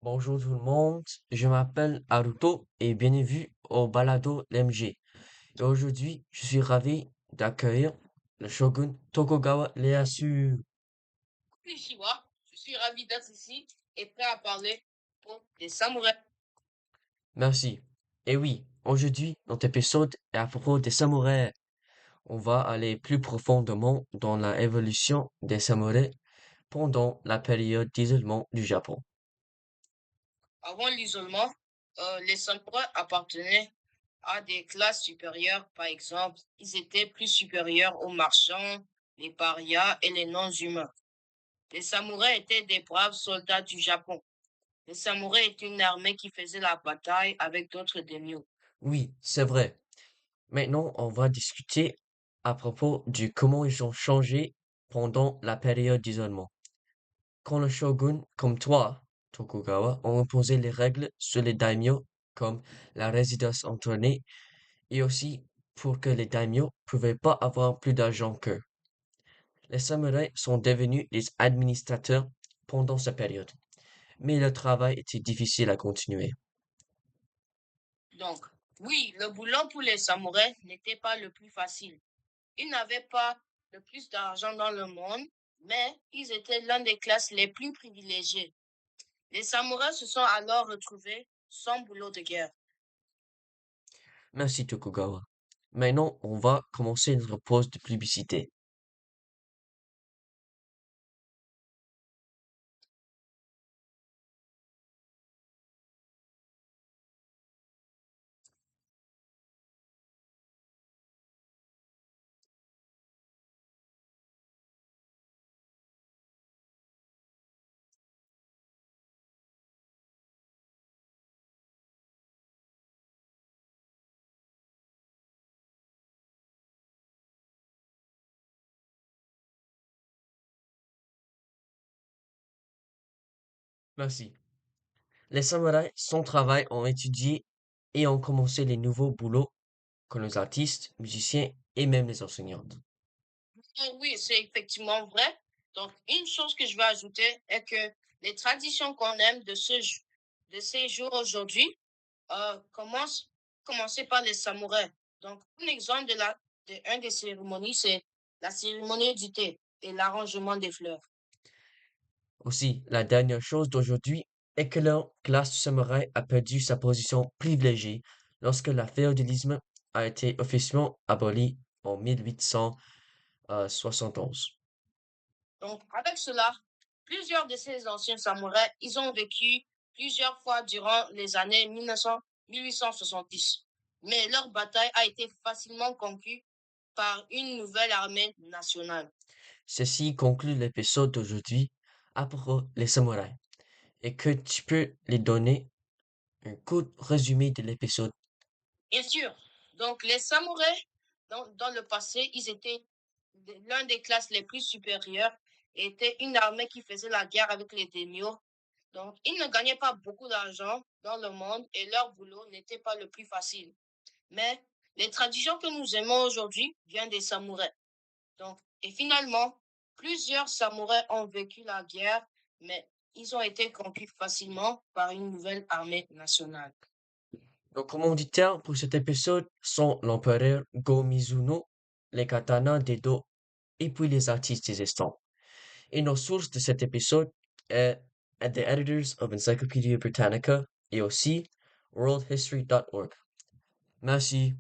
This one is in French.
Bonjour tout le monde, je m'appelle Haruto et bienvenue au Balado LMG. Et aujourd'hui, je suis ravi d'accueillir le shogun Tokugawa Ieyasu. Konnichiwa, je suis ravi d'être ici et prêt à parler pour des samouraïs. Merci. Et oui, aujourd'hui, notre épisode est à propos des samouraïs. On va aller plus profondément dans la évolution des samouraïs pendant la période d'isolement du Japon. Avant l'isolement, les samouraïs appartenaient à des classes supérieures. Par exemple, ils étaient plus supérieurs aux marchands, les parias et les non-humains. Les samouraïs étaient des braves soldats du Japon. Les samouraïs étaient une armée qui faisait la bataille avec d'autres daimyos. Oui, c'est vrai. Maintenant, on va discuter à propos du comment ils ont changé pendant la période d'isolement. Quand le shogun, comme toi, Tokugawa, ont imposé les règles sur les daimyo, comme la résidence alternée, et aussi pour que les daimyo pouvaient pas avoir plus d'argent qu'eux. Les samouraïs sont devenus les administrateurs pendant cette période, mais le travail était difficile à continuer. Donc, oui, le boulot pour les samouraïs n'était pas le plus facile. Ils n'avaient pas le plus d'argent dans le monde, mais ils étaient l'un des classes les plus privilégiées. Les samouraïs se sont alors retrouvés sans boulot de guerre. Merci Tokugawa. Maintenant, on va commencer notre pause de publicité. Merci. Les samouraïs, sans travail, ont étudié et ont commencé les nouveaux boulots comme les artistes, musiciens et même les enseignantes. Oui, c'est effectivement vrai. Donc, une chose que je vais ajouter est que les traditions qu'on aime de ces jours aujourd'hui commencent commencer par les samouraïs. Donc, un exemple de un des cérémonies, c'est la cérémonie du thé et l'arrangement des fleurs. Aussi, la dernière chose d'aujourd'hui est que la classe du samouraï a perdu sa position privilégiée lorsque le féodalisme a été officiellement aboli en 1871. Donc, avec cela, plusieurs de ces anciens samouraïs, ils ont vécu plusieurs fois durant les années 1870. Mais leur bataille a été facilement conclue par une nouvelle armée nationale. Ceci conclut l'épisode d'aujourd'hui à propos des samouraïs et que tu peux les donner un court résumé de l'épisode. Bien sûr, donc les samouraïs, dans le passé, ils étaient l'un des classes les plus supérieures et étaient une armée qui faisait la guerre avec les daimyos. Donc, ils ne gagnaient pas beaucoup d'argent dans le monde et leur boulot n'était pas le plus facile. Mais les traditions que nous aimons aujourd'hui viennent des samouraïs. Donc, et finalement, plusieurs samouraïs ont vécu la guerre, mais ils ont été conquis facilement par une nouvelle armée nationale. Nos commanditaires pour cet épisode sont l'empereur Go-Mizuno, les katanas d'Edo et puis les artistes des estampes. Et nos sources de cet épisode est The Editors of Encyclopedia Britannica et aussi worldhistory.org. Merci.